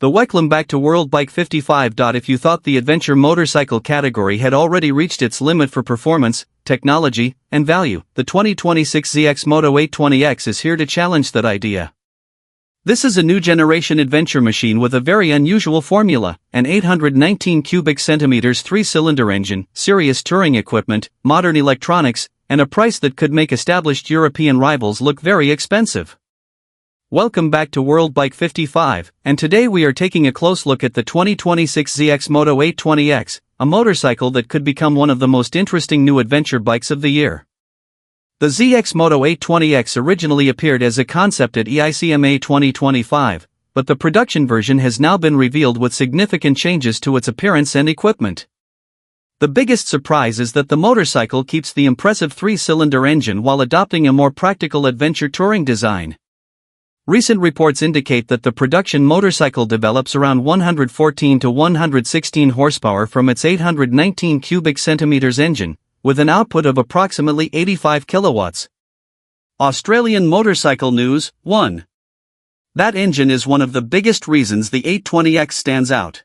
Welcome back to World Bike 55. If you thought the adventure motorcycle category had already reached its limit for performance, technology, and value, the 2026 ZXMoto 820X is here to challenge that idea. This is a new generation adventure machine with a very unusual formula: an 819 cubic centimeters 3-cylinder engine, serious touring equipment, modern electronics, and a price that could make established European rivals look very expensive. Welcome back to World Bike 55, and today we are taking a close look at the 2026 ZXMoto 820X, a motorcycle that could become one of the most interesting new adventure bikes of the year. The ZXMoto 820X originally appeared as a concept at EICMA 2025, but the production version has now been revealed with significant changes to its appearance and equipment. The biggest surprise is that the motorcycle keeps the impressive 3-cylinder engine while adopting a more practical adventure touring design. Recent reports indicate that the production motorcycle develops around 114 to 116 horsepower from its 819 cubic centimeters engine, with an output of approximately 85 kilowatts. Australian Motorcycle News. 1. That engine is one of the biggest reasons the 820X stands out.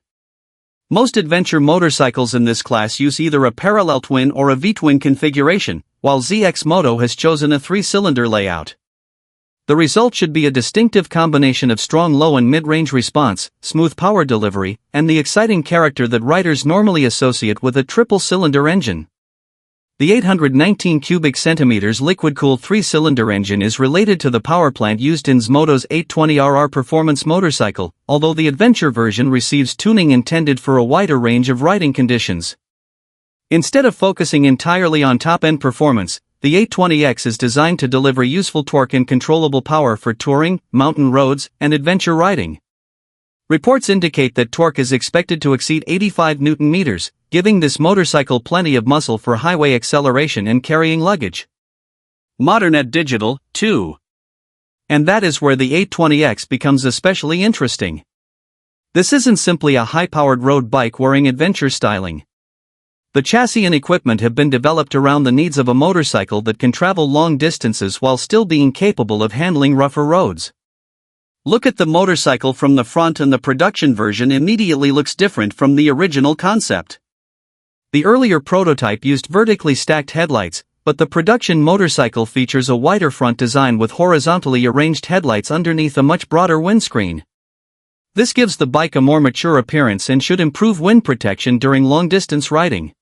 Most adventure motorcycles in this class use either a parallel twin or a V-twin configuration, while ZXMoto has chosen a 3-cylinder layout. The result should be a distinctive combination of strong low and mid-range response, smooth power delivery, and the exciting character that riders normally associate with a triple-cylinder engine. The 819 cubic centimeters liquid-cooled 3-cylinder engine is related to the powerplant used in ZXMoto's 820RR performance motorcycle, although the adventure version receives tuning intended for a wider range of riding conditions. Instead of focusing entirely on top-end performance, the 820X is designed to deliver useful torque and controllable power for touring, mountain roads, and adventure riding. Reports indicate that torque is expected to exceed 85 Nm, giving this motorcycle plenty of muscle for highway acceleration and carrying luggage. Modern at digital. 2. And that is where the 820X becomes especially interesting. This isn't simply a high-powered road bike wearing adventure styling. The chassis and equipment have been developed around the needs of a motorcycle that can travel long distances while still being capable of handling rougher roads. Look at the motorcycle from the front, and the production version immediately looks different from the original concept. The earlier prototype used vertically stacked headlights, but the production motorcycle features a wider front design with horizontally arranged headlights underneath a much broader windscreen. This gives the bike a more mature appearance and should improve wind protection during long-distance riding.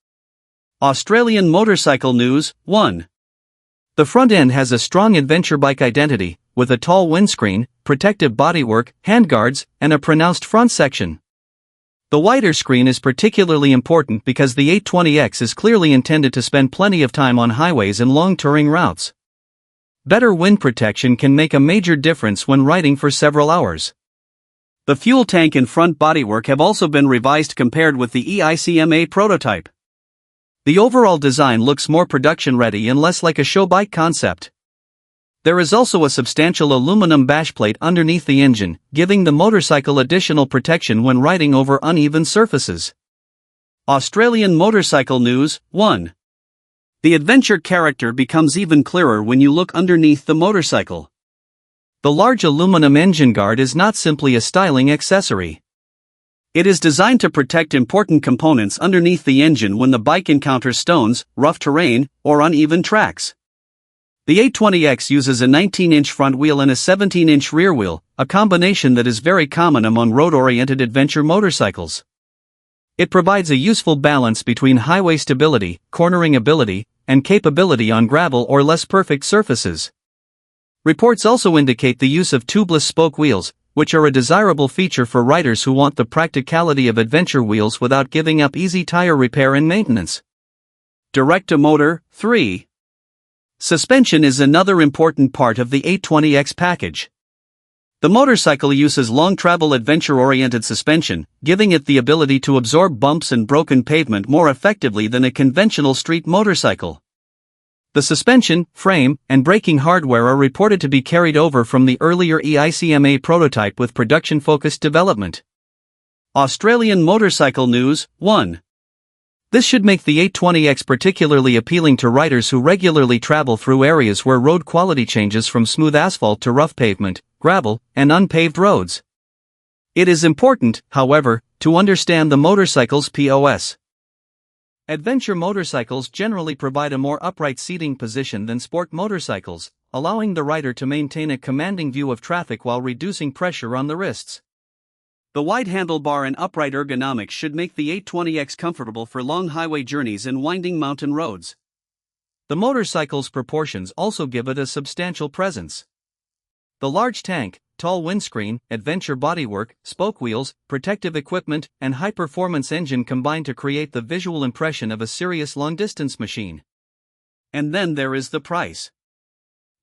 Australian Motorcycle News. 1. The front end has a strong adventure bike identity, with a tall windscreen, protective bodywork, handguards, and a pronounced front section. The wider screen is particularly important because the 820X is clearly intended to spend plenty of time on highways and long touring routes. Better wind protection can make a major difference when riding for several hours. The fuel tank and front bodywork have also been revised compared with the EICMA prototype. The overall design looks more production-ready and less like a show bike concept. There is also a substantial aluminum bashplate underneath the engine, giving the motorcycle additional protection when riding over uneven surfaces. Australian Motorcycle News. 1. The adventure character becomes even clearer when you look underneath the motorcycle. The large aluminum engine guard is not simply a styling accessory. It is designed to protect important components underneath the engine when the bike encounters stones, rough terrain, or uneven tracks. The 820X uses a 19-inch front wheel and a 17-inch rear wheel, a combination that is very common among road-oriented adventure motorcycles. It provides a useful balance between highway stability, cornering ability, and capability on gravel or less perfect surfaces. Reports also indicate the use of tubeless spoke wheels, which are a desirable feature for riders who want the practicality of adventure wheels without giving up easy tire repair and maintenance. Direct-to-motor. 3. Suspension is another important part of the 820X package. The motorcycle uses long-travel adventure-oriented suspension, giving it the ability to absorb bumps and broken pavement more effectively than a conventional street motorcycle. The suspension, frame, and braking hardware are reported to be carried over from the earlier EICMA prototype with production-focused development. Australian Motorcycle News. 1. This should make the 820X particularly appealing to riders who regularly travel through areas where road quality changes from smooth asphalt to rough pavement, gravel, and unpaved roads. It is important, however, to understand the motorcycle's POS. Adventure motorcycles generally provide a more upright seating position than sport motorcycles, allowing the rider to maintain a commanding view of traffic while reducing pressure on the wrists. The wide handlebar and upright ergonomics should make the 820X comfortable for long highway journeys and winding mountain roads. The motorcycle's proportions also give it a substantial presence. The large tank, tall windscreen, adventure bodywork, spoke wheels, protective equipment, and high-performance engine combine to create the visual impression of a serious long-distance machine. And then there is the price.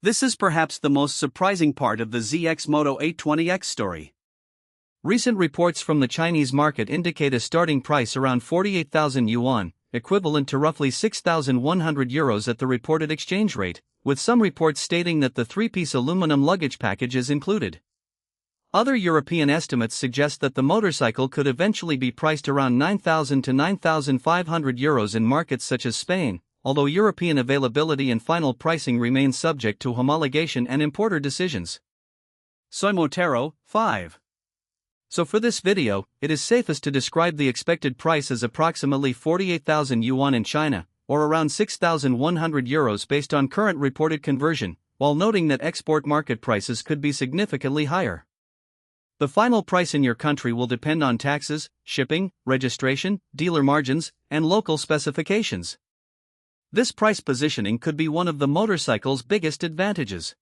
This is perhaps the most surprising part of the ZXMoto 820X story. Recent reports from the Chinese market indicate a starting price around 48,000 yuan, equivalent to roughly 6,100 euros at the reported exchange rate, with some reports stating that the three-piece aluminum luggage package is included. Other European estimates suggest that the motorcycle could eventually be priced around 9,000 to 9,500 euros in markets such as Spain, although European availability and final pricing remain subject to homologation and importer decisions. Soy Motero, 5. So for this video, it is safest to describe the expected price as approximately 48,000 yuan in China, or around 6,100 euros based on current reported conversion, while noting that export market prices could be significantly higher. The final price in your country will depend on taxes, shipping, registration, dealer margins, and local specifications. This price positioning could be one of the motorcycle's biggest advantages.